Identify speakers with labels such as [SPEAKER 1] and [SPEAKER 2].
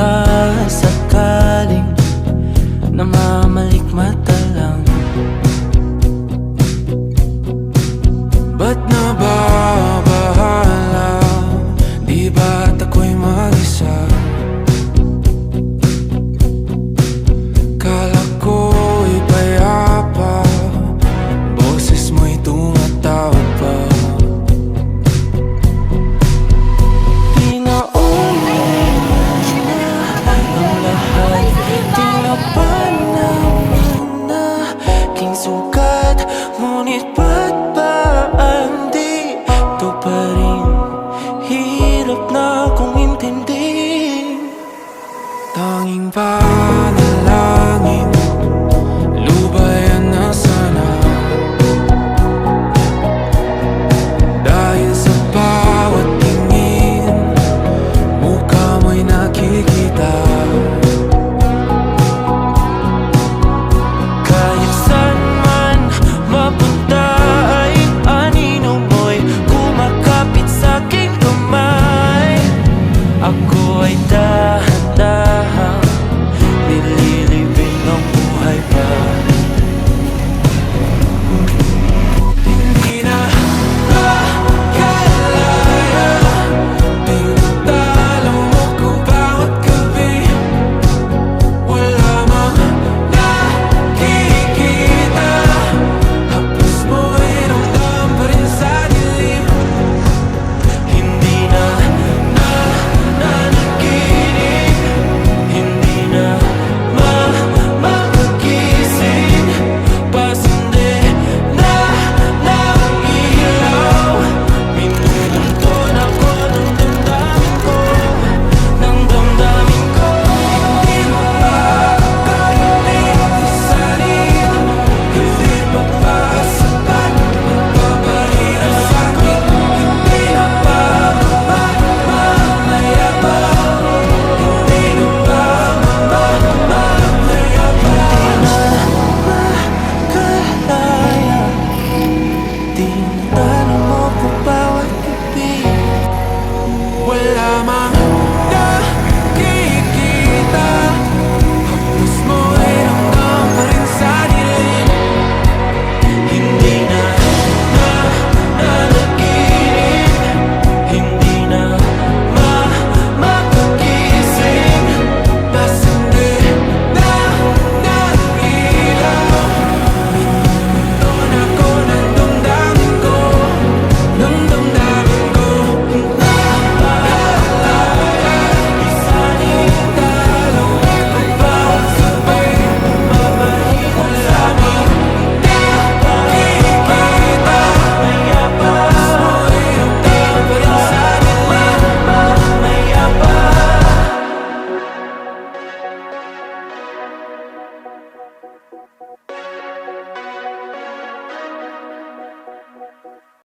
[SPEAKER 1] baka sakaling namamalikmata lang. Ba't nababahala? Di ba't ako'y mag-isa? Kala ko'y payapa, boses mo'y tumatawag pa. Di na ulit na ang lahat, di na panaman na aking sugat. Ngunit ba't ba andito pa rin? Hirap na kong intindihin. Tanging ba